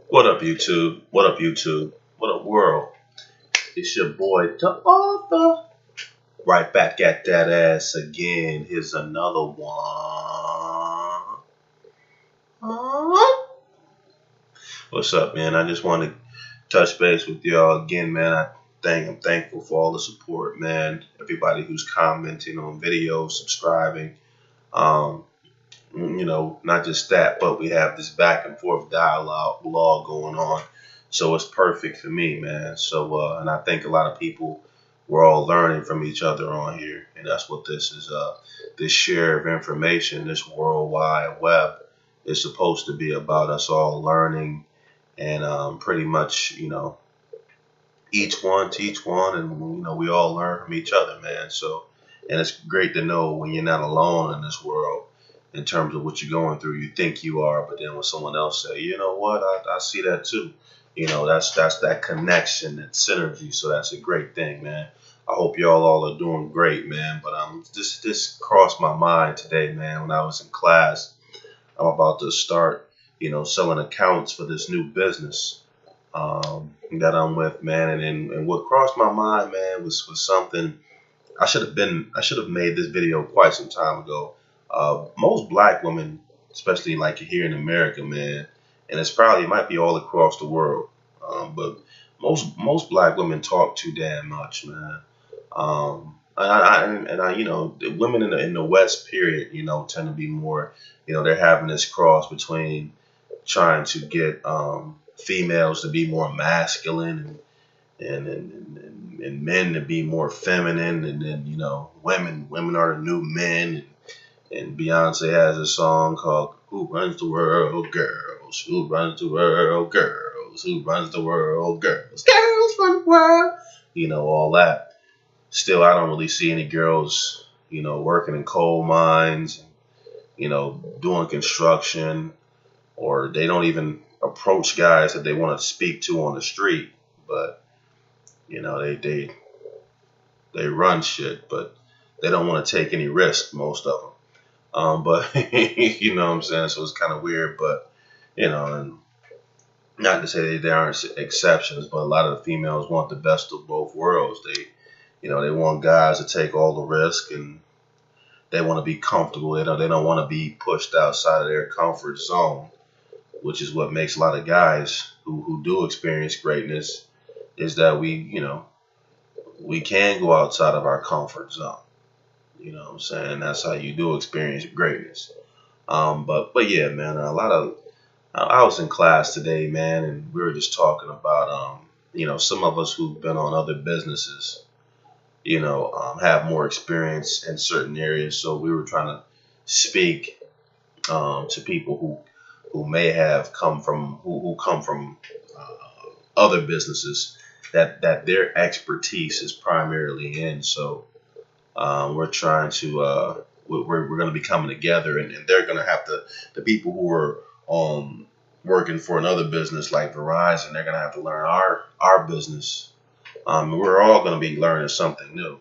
What up, YouTube? What up, YouTube? What up, world? It's your boy, the author. Right back at that ass again. Here's another one. What's up, man? I just want to touch base with y'all again, man. I'm thankful for all the support, man. Everybody who's commenting on videos, subscribing. Um, not just that, but we have this back and forth dialogue going on. So it's perfect for me, man. So, and I think a lot of people, we're all learning from each other on here. And that's what this is, this share of information, this World Wide Web is supposed to be about, us all learning and pretty much, each one teach one, and, we all learn from each other, man. So, and it's great to know when you're not alone in this world in terms of what you're going through. You think you are, but then when someone else say, you know what, I see that too. That's that connection, that synergy. So that's a great thing, man. I hope y'all all are doing great, man. But this crossed my mind today, man. When I was in class, I'm about to start, selling accounts for this new business that I'm with, man. And what crossed my mind, man, was something I should have made this video quite some time ago. Most black women, especially like here in America, man, and it might be all across the world, but most black women talk too damn much, man. The women in the West, period, tend to be more, they're having this cross between trying to get females to be more masculine and men to be more feminine, and then women are the new men. And Beyonce has a song called "Who Runs the World, Girls? Who Runs the World, Girls? Who Runs the World, Girls? Girls run the world." All that. Still, I don't really see any girls, working in coal mines, doing construction, or they don't even approach guys that they want to speak to on the street. But they run shit, but they don't want to take any risk, most of them. But you know what I'm saying? So it's kind of weird, but and not to say that there aren't exceptions, but a lot of the females want the best of both worlds. They want guys to take all the risk, and they want to be comfortable. They don't want to be pushed outside of their comfort zone, which is what makes a lot of guys who do experience greatness, is that we can go outside of our comfort zone. You know what I'm saying? That's how you do experience greatness. But yeah, man, I was in class today, man, and we were just talking about, some of us who've been on other businesses, have more experience in certain areas. So we were trying to speak to people who may have come from, who come from other businesses that their expertise is primarily in. So we're trying to we're going to be coming together, and they're going to have the people who are working for another business like Verizon, they're going to have to learn our business. We're all going to be learning something new.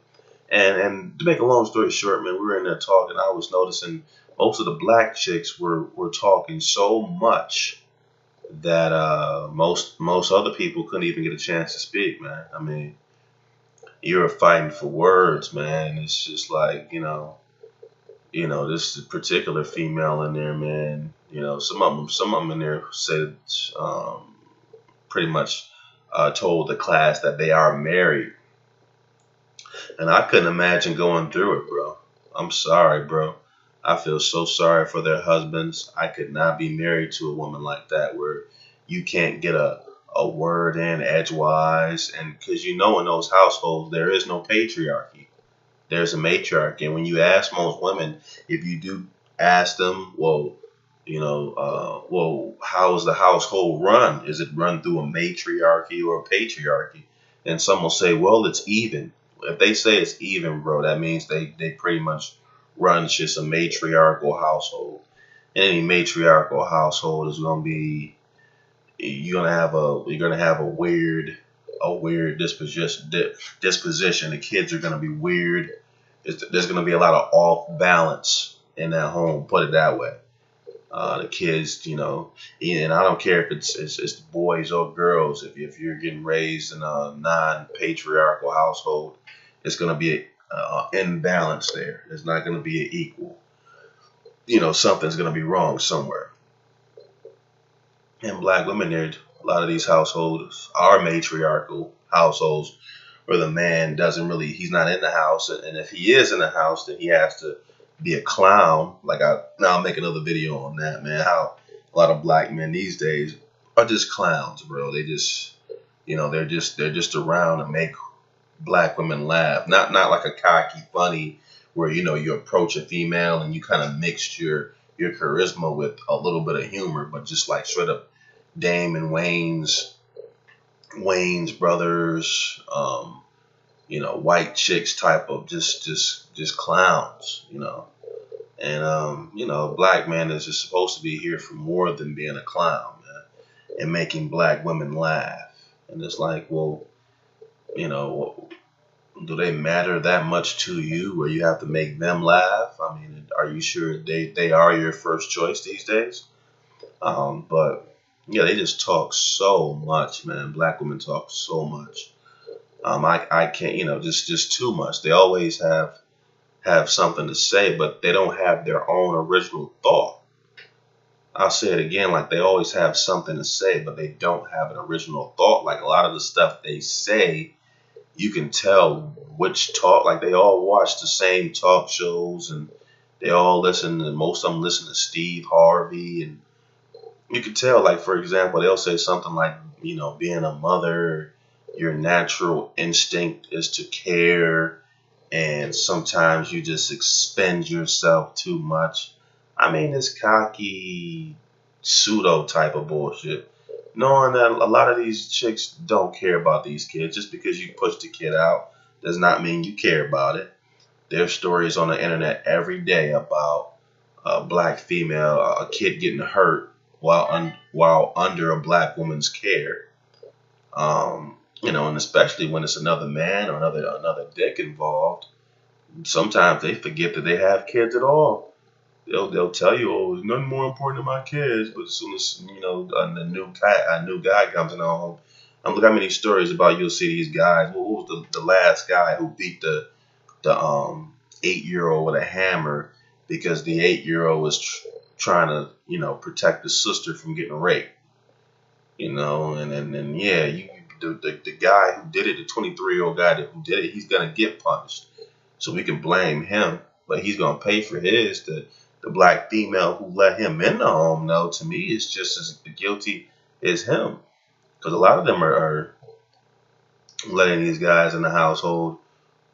And to make a long story short, man, we were in there talking. I was noticing most of the black chicks were talking so much that most other people couldn't even get a chance to speak, man. I mean, you're fighting for words, man. It's just like, this particular female in there, man. Some of them in there said, pretty much told the class that they are married, and I couldn't imagine going through it, bro. I'm sorry, bro. I feel so sorry for their husbands. I could not be married to a woman like that, where you can't get a word in edgewise, and because in those households there is no patriarchy, there's a matriarchy. And when you ask most women, if you do ask them, well, how is the household run? Is it run through a matriarchy or a patriarchy? And some will say, well, it's even. If they say it's even, bro, that means they pretty much run just a matriarchal household. And any matriarchal household is going to be, you're gonna have a weird disposition. The kids are gonna be weird. There's gonna be a lot of off balance in that home. Put it that way. The kids, and I don't care if it's boys or girls. If you're getting raised in a non-patriarchal household, it's going to be a imbalance there. It's not going to be an equal. Something's going to be wrong somewhere. And black women, there, a lot of these households are matriarchal households where the man doesn't really, he's not in the house. And if he is in the house, then he has to be a clown. Now I'll make another video on that, man. How a lot of black men these days are just clowns, bro. They just, they're just around to make black women laugh. Not like a cocky, funny, where, you approach a female and you kind of mixed your charisma with a little bit of humor, but just like straight up Dame and Wayne's brothers, white chicks type of just clowns, And a black man is just supposed to be here for more than being a clown, man, and making black women laugh. And it's like, well, do they matter that much to you where you have to make them laugh? I mean, are you sure they are your first choice these days? But yeah, they just talk so much, man. Black women talk so much. I can't, just too much. They always have something to say, but they don't have their own original thought. I'll say it again, like they always have something to say, but they don't have an original thought. Like a lot of the stuff they say, you can tell which talk, like they all watch the same talk shows and they all listen, and most of them listen to Steve Harvey. And you can tell, like, for example, they'll say something like, being a mother, your natural instinct is to care, and sometimes you just expend yourself too much. I mean, this cocky pseudo type of bullshit. Knowing that a lot of these chicks don't care about these kids. Just because you push the kid out does not mean you care about it. There's stories on the internet every day about a black female, a kid getting hurt while under a black woman's care. And especially when it's another man or another dick involved, sometimes they forget that they have kids at all. They'll tell you, oh, there's nothing more important than my kids. But as soon as a new guy comes in the home, look how many stories about you'll see these guys. What was the last guy who beat the 8-year-old with a hammer because the 8-year-old was trying to protect the sister from getting raped. And yeah, the guy who did it, the 23-year-old guy who did it, he's gonna get punished. So we can blame him, but he's gonna pay for his. The black female who let him in the home, though, to me, is just as guilty as him, because a lot of them are letting these guys in the household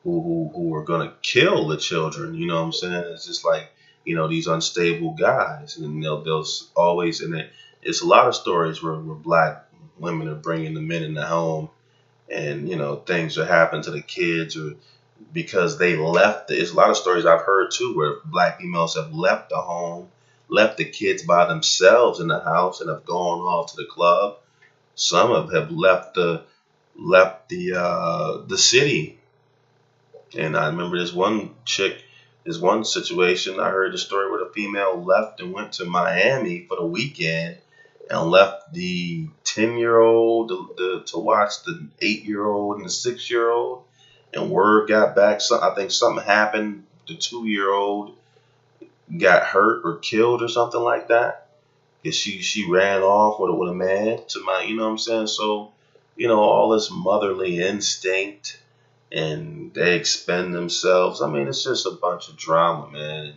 who are gonna kill the children. You know what I'm saying? It's just like these unstable guys, and they'll always, and it's a lot of stories where black women are bringing the men in the home, and things are happening to the kids, or because they left. There's a lot of stories I've heard too where black females have left the home, left the kids by themselves in the house, and have gone off to the club. Some have left the city. And I remember this one situation. I heard the story where the female left and went to Miami for the weekend and left the 10-year-old to watch the 8-year-old and the 6-year-old. And word got back. I think something happened. The 2-year-old got hurt or killed or something like that. Because she ran off with a man to my, you know what I'm saying? So, all this motherly instinct, and they expend themselves. I mean, it's just a bunch of drama, man.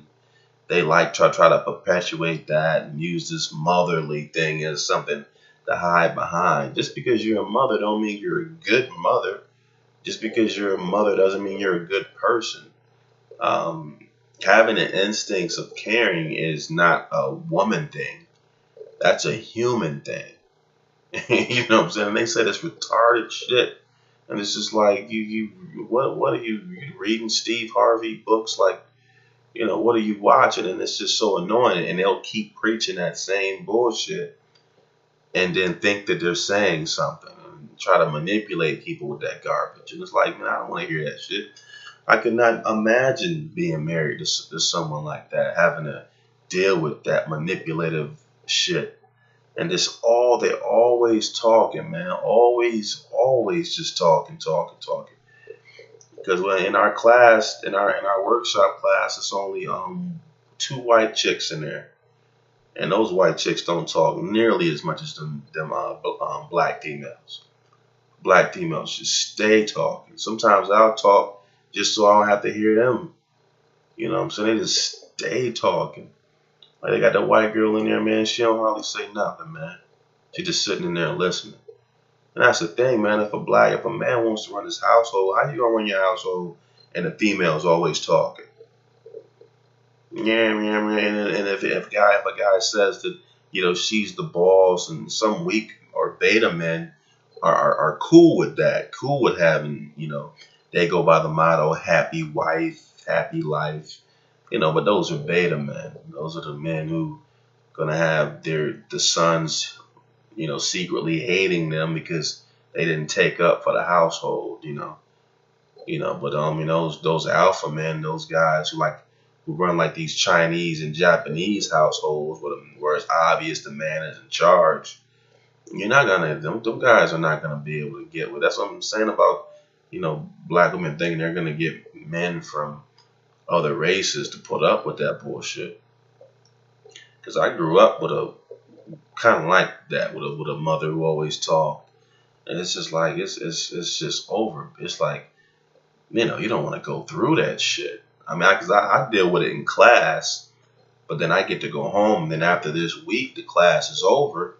They like try to perpetuate that and use this motherly thing as something to hide behind. Just because you're a mother don't mean you're a good mother. Just because you're a mother doesn't mean you're a good person. Having the instincts of caring is not a woman thing. That's a human thing. You know what I'm saying? And they say this retarded shit. And it's just like, what are you reading Steve Harvey books? Like, what are you watching? And it's just so annoying. And they'll keep preaching that same bullshit and then think that they're saying something and try to manipulate people with that garbage. And it's like, man, I don't want to hear that shit. I could not imagine being married to someone like that, having to deal with that manipulative shit. And they're always talking, man. Always just talking. Because when in our class, in our workshop class, it's only two white chicks in there, and those white chicks don't talk nearly as much as them black females. Black females just stay talking. Sometimes I'll talk just so I don't have to hear them. You know what I'm saying? They just stay talking. Like they got that white girl in there, man. She don't hardly say nothing, man. She just sitting in there listening. And that's the thing, man. If a man wants to run his household, how you gonna run your household and the female's always talking? Yeah, yeah, yeah. And if a guy says that, she's the boss, and some weak or beta men are cool with that, cool with having, they go by the motto happy wife, happy life. But those are beta men. Those are the men who gonna have the sons, secretly hating them because they didn't take up for the household. But those alpha men, those guys who run like these Chinese and Japanese households where it's obvious the man is in charge. You're not gonna them guys are not gonna be able to get with. That's what I'm saying about black women thinking they're gonna get men from other races to put up with that bullshit. Because I grew up with a kind of like that with a mother who always talked, and it's just like it's just over. It's like you don't want to go through that shit. I mean, because I deal with it in class, but then I get to go home. And then after this week, the class is over.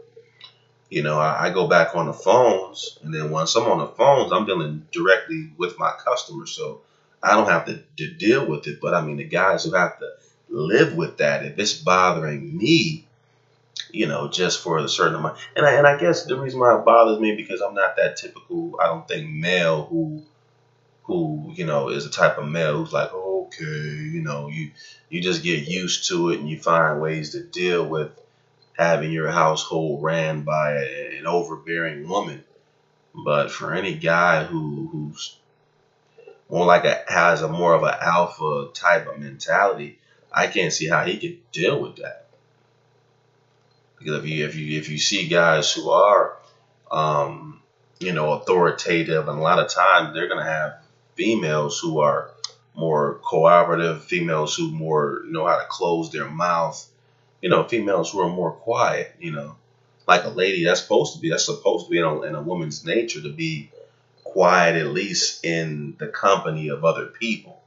I go back on the phones, and then once I'm on the phones, I'm dealing directly with my customers, so I don't have to deal with it. But I mean, the guys who have to live with that, if it's bothering me, just for a certain amount, and I guess the reason why it bothers me because I'm not that typical, I don't think male who is a type of male who's like, okay, you just get used to it and you find ways to deal with having your household ran by an overbearing woman. But for any guy who's more like has a more of an alpha type of mentality, I can't see how he could deal with that. Because if you see guys who are authoritative, and a lot of times they're gonna have females who are more cooperative, females who more know how to close their mouth, females who are more quiet, like a lady that's supposed to be in a woman's nature to be quiet, at least in the company of other people.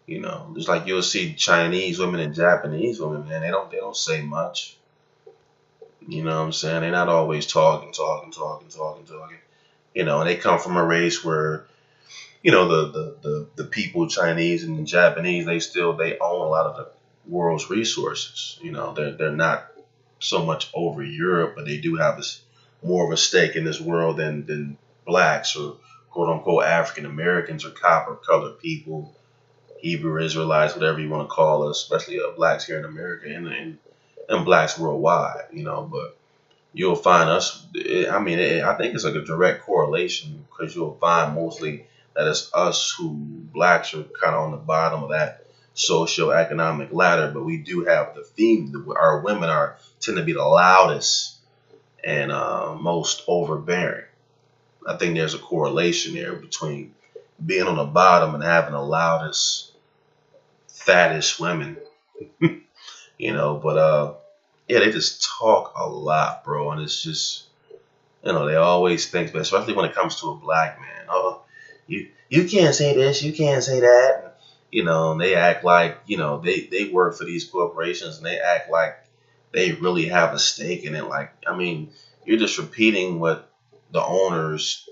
Just like you'll see Chinese women and Japanese women, man, they don't say much. You know what I'm saying? They're not always talking. And they come from a race where, the people, Chinese and Japanese, they own a lot of the world's resources. They're not so much over Europe, but they do have more of a stake in this world than blacks or quote unquote African Americans or copper colored people, Hebrew Israelites, whatever you want to call us, especially blacks here in America and blacks worldwide. But you'll find us. I think it's like a direct correlation because you'll find mostly that it's us who blacks are kind of on the bottom of that socioeconomic ladder, but we do have the theme. Our women tend to be the loudest and most overbearing. I think there's a correlation there between being on the bottom and having the loudest, fattest women. But yeah, they just talk a lot, bro, and it's just they always think, especially when it comes to a black man. Oh, you can't say this, you can't say that. And they act like they work for these corporations, and they act like they really have a stake in it. Like, I mean, you're just repeating what the owners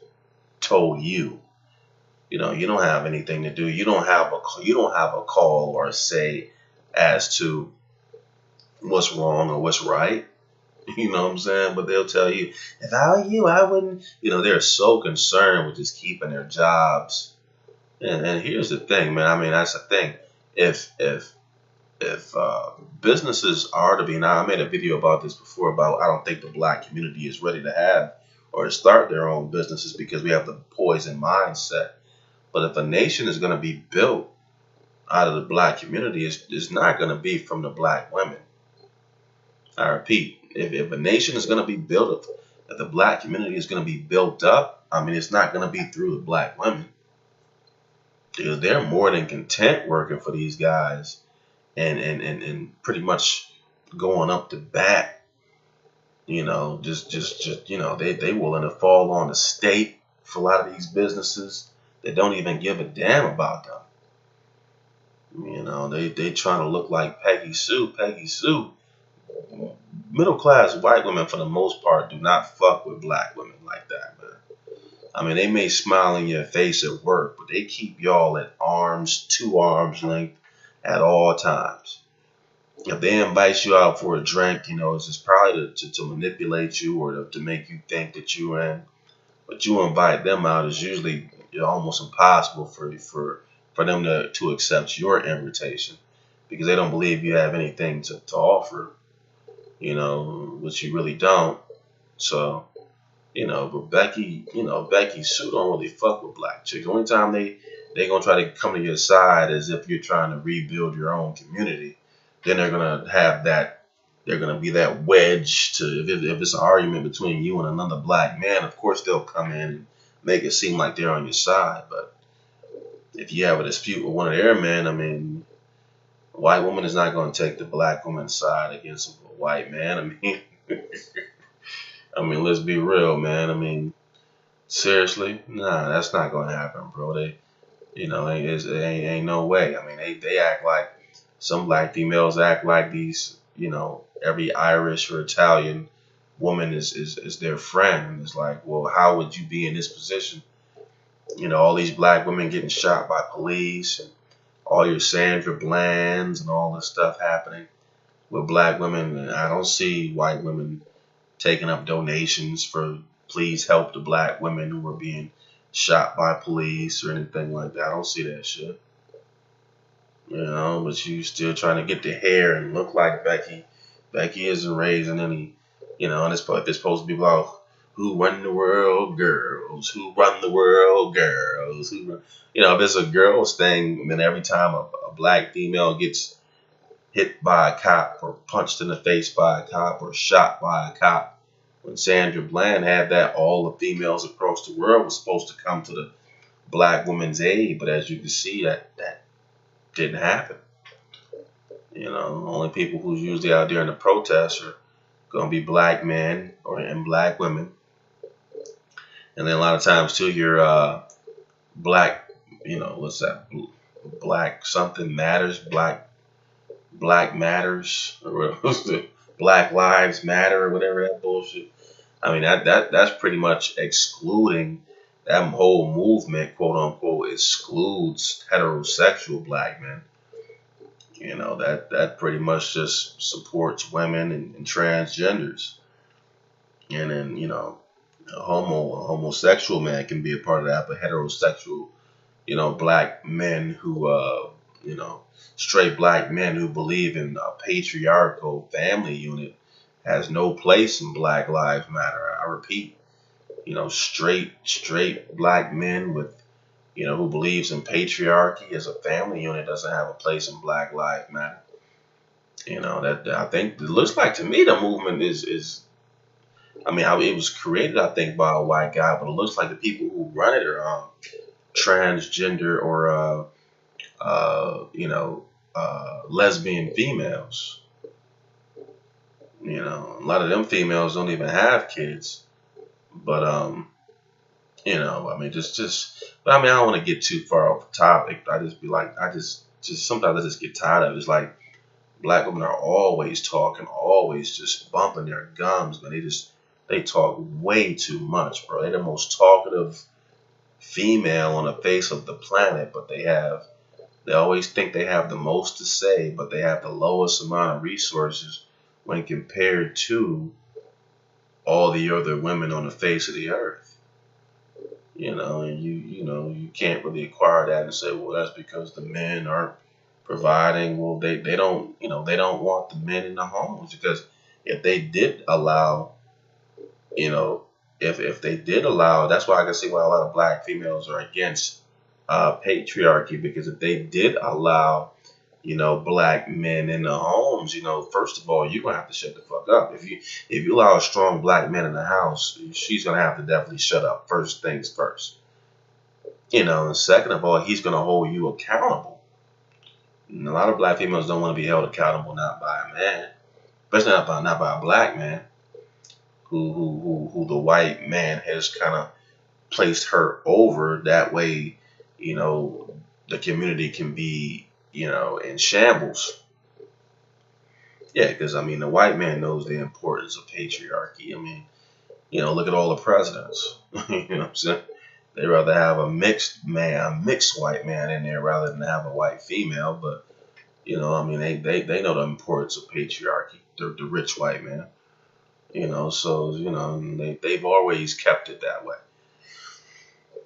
told you. You don't have anything to do. You don't have a call or a say as to what's wrong or what's right. You know what I'm saying? But they'll tell you, if I were you, I wouldn't. They're so concerned with just keeping their jobs. And here's the thing, man. I mean, that's the thing. If businesses are to be, now I made a video about this before about I don't think the black community is ready to have or to start their own businesses because we have the poison mindset. But if a nation is going to be built, out of the black community is not going to be from the black women. I repeat, if a nation is going to be built, if the black community is going to be built up, I mean, it's not going to be through the black women, because they're more than content working for these guys and pretty much going up to bat. You know, just you know, they willing to fall on the state for a lot of these businesses that don't even give a damn about them. You know, they trying to look like Peggy Sue. Peggy Sue. Middle class white women, for the most part, do not fuck with black women like that, man. I mean, they may smile in your face at work, but they keep y'all at two arms length at all times. If they invite you out for a drink, you know, it's just probably to manipulate you or to make you think that you're in. But you invite them out, is usually almost impossible for them to accept your invitation, because they don't believe you have anything to offer, you know, which you really don't. So, you know, but Becky Sue don't really fuck with black chicks. The only time they gonna try to come to your side is if you're trying to rebuild your own community. Then they're gonna have that. They're gonna be that wedge to if it's an argument between you and another black man. Of course, they'll come in and make it seem like they're on your side. But if you have a dispute with one of their men, I mean, a white woman is not gonna take the black woman's side against a white man. I mean. I mean, let's be real, man. I mean, seriously, nah, that's not gonna happen, bro. You know, ain't no way. I mean, they act like some black females act like these, you know, every Irish or Italian woman is their friend. And it's like, well, how would you be in this position? You know, all these black women getting shot by police and all your Sandra Blands and all this stuff happening with black women. And I don't see white women taking up donations for please help the black women who are being shot by police or anything like that. I don't see that shit. You know, but you still trying to get the hair and look like Becky. Becky isn't raising any, you know, and it's supposed to be about who run the world, girls. Who run the world, girls. You know, if it's a girls thing, then every time a black female gets hit by a cop or punched in the face by a cop or shot by a cop, when Sandra Bland had that, all the females across the world were supposed to come to the black woman's aid. But as you can see, that didn't happen. You know, only people who's usually out there in the protests are going to be black men and black women. And then a lot of times, too, you're black, you know, what's that? Black something matters, black matters, or Black Lives Matter, or whatever that bullshit. I mean, that's pretty much excluding, that whole movement, quote unquote, excludes heterosexual black men. You know, that pretty much just supports women and transgenders. And then, you know, a homosexual man can be a part of that, but heterosexual, you know, black men who, you know, straight black men who believe in a patriarchal family unit has no place in Black Lives Matter. I repeat, you know, straight black men with, you know, who believes in patriarchy as a family unit doesn't have a place in Black Lives Matter. You know, that I think it looks like, to me, the movement is I mean, it was created, I think, by a white guy, but it looks like the people who run it are transgender or you know, lesbian females. You know, a lot of them females don't even have kids. But you know, I mean, but I mean, I don't want to get too far off the topic. I just be like, just sometimes I just get tired of it. It's like black women are always talking, always just bumping their gums, but they talk way too much, bro. They're the most talkative female on the face of the planet, but they always think they have the most to say, but they have the lowest amount of resources when compared to all the other women on the face of the earth. You know, and you know, you can't really acquire that and say, well, that's because the men aren't providing. Well, they don't, you know, they don't want the men in the homes, because if they did allow, you know, if they did allow, that's why I can see why a lot of black females are against patriarchy, because if they did allow, black men in the homes, first of all, you're gonna have to shut the fuck up. If you allow a strong black man in the house, she's gonna have to definitely shut up. First things first. And second of all, he's gonna hold you accountable. And a lot of black females don't want to be held accountable, not by a man, especially not by a black man, who the white man has kind of placed her over. That way, the community can be, in shambles. Yeah, because the white man knows the importance of patriarchy. Look at all the presidents. You know what I'm saying? They rather have a mixed white man in there rather than have a white female. But they know the importance of patriarchy. The rich white man. So they've always kept it that way.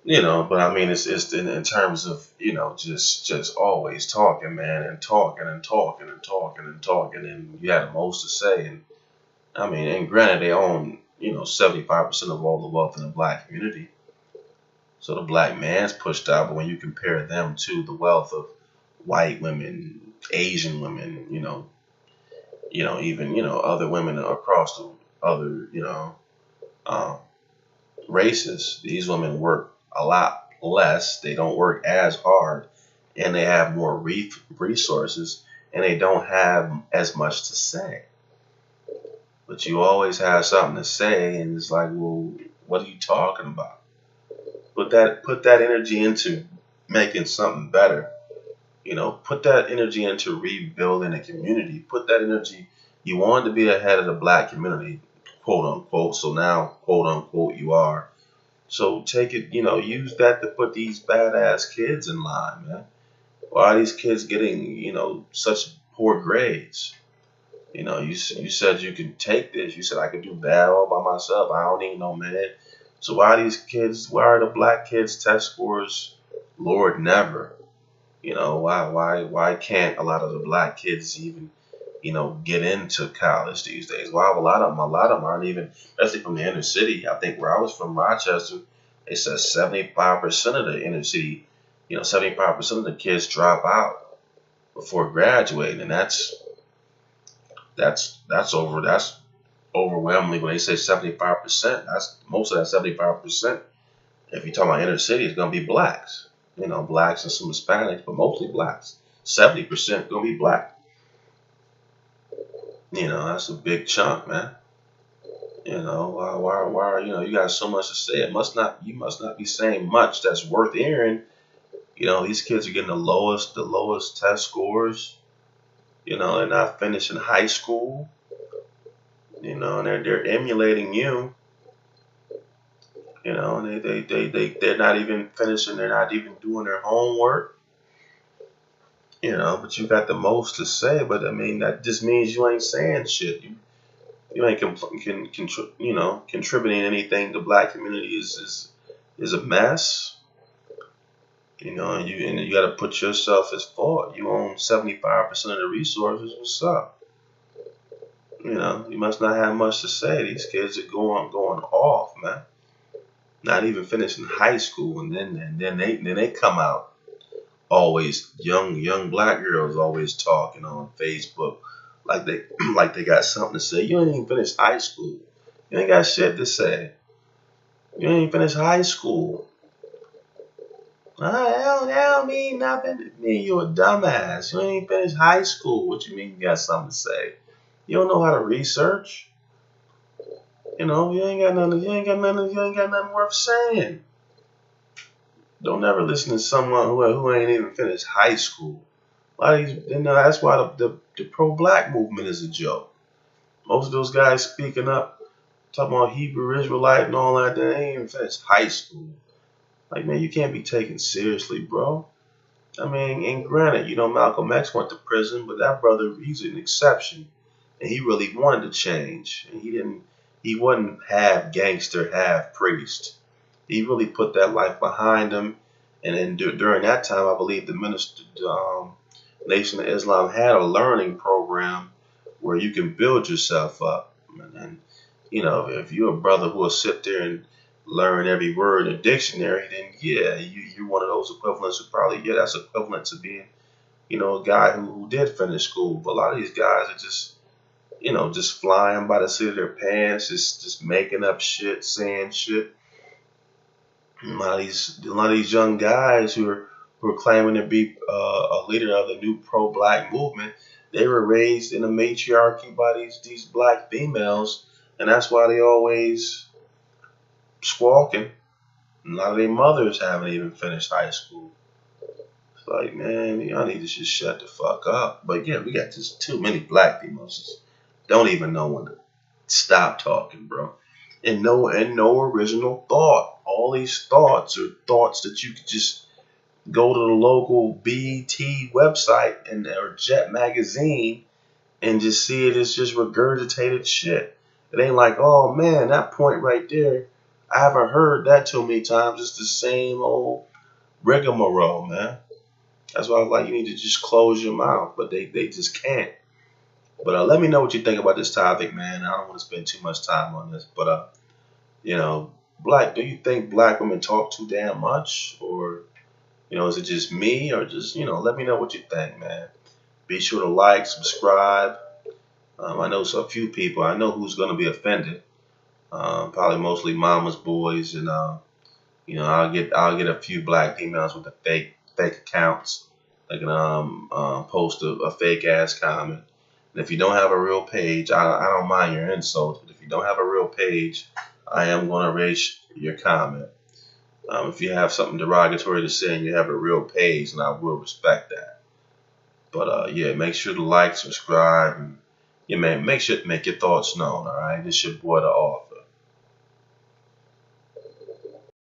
But it's in terms of, just always talking, man, and talking and talking and talking and talking, and you had the most to say. And granted, they own, 75% of all the wealth in the black community. So the black man's pushed out, but when you compare them to the wealth of white women, Asian women, even, other women across the other, um, races, these women work a lot less. They don't work as hard, and they have more resources, and they don't have as much to say. But you always have something to say, and it's like, well, what are you talking about? Put that energy into making something better. Put that energy into rebuilding a community. Put that energy. You wanted to be ahead of the black community, quote unquote. So now, quote unquote, you are. So take it, use that to put these badass kids in line, man. Why are these kids getting, such poor grades? You said you could take this. You said I could do bad all by myself. I don't need no man. So why are the black kids' test scores lower than ever? Why can't a lot of the black kids even, get into college these days? Why a lot of them aren't even, especially from the inner city. I think where I was from, Rochester, it says 75% of the inner city, 75% of the kids drop out before graduating, and that's overwhelmingly, when they say 75%, that's most of that 75%. If you're talking about inner city, it's gonna be blacks. Blacks and some Hispanics, but mostly blacks. 70% gonna be black. That's a big chunk, man. Why you got so much to say. You must not be saying much that's worth hearing. These kids are getting the lowest test scores. They're not finishing high school. And they're emulating you. And they're not even finishing. They're not even doing their homework. But you got the most to say. But that just means you ain't saying shit. You ain't contributing anything. The black community is a mess. And you got to put yourself as fault. You own 75% of the resources. What's up? You must not have much to say. These kids are going off, man. Not even finishing high school, and then they come out always young black girls always talking on Facebook like they got something to say. You ain't even finished high school. You ain't got shit to say. You ain't finished high school. That don't mean nothing. It mean you a dumbass. You ain't finished high school. What you mean you got something to say? You don't know how to research. You ain't got nothing worth saying. Don't ever listen to someone who ain't even finished high school. That's why the pro-black movement is a joke. Most of those guys speaking up, talking about Hebrew Israelite and all that, they ain't even finished high school. Like, man, you can't be taken seriously, bro. And granted, Malcolm X went to prison, but that brother, he's an exception. And he really wanted to change. And he wasn't half gangster, half priest. He really put that life behind him. And then during that time, I believe the Nation of Islam had a learning program where you can build yourself up. And if you're a brother who will sit there and learn every word in the dictionary, then yeah, you're one of those equivalents who probably, yeah, that's equivalent to being, a guy who did finish school. But a lot of these guys are just, just flying by the seat of their pants, just making up shit, saying shit. A lot of these young guys who are claiming to be a leader of the new pro-black movement, they were raised in a matriarchy by these black females, and that's why they always squawking. A lot of their mothers haven't even finished high school. It's like, man, y'all need to just shut the fuck up. But yeah, we got just too many black females just don't even know when to stop talking, bro. And no original thought. All these thoughts are thoughts that you could just go to the local BT website or Jet magazine and just see it as just regurgitated shit. It ain't like, oh man, that point right there, I haven't heard that too many times. It's the same old rigmarole, man. That's why I was like, you need to just close your mouth, but they just can't. But let me know what you think about this topic, man. I don't want to spend too much time on this, but you know, do you think black women talk too damn much, or is it just me, or just let me know what you think, man. Be sure to like, subscribe. I know a few people. I know who's gonna be offended. Probably mostly mama's boys, and I'll get a few black females with the fake accounts. They can post a fake ass comment. And if you don't have a real page, I don't mind your insults, but if you don't have a real page, I am going to erase your comment. If you have something derogatory to say and you have a real page, and I will respect that. But yeah, make sure to like, subscribe, and make sure to make your thoughts known. All right, this is your boy the Off.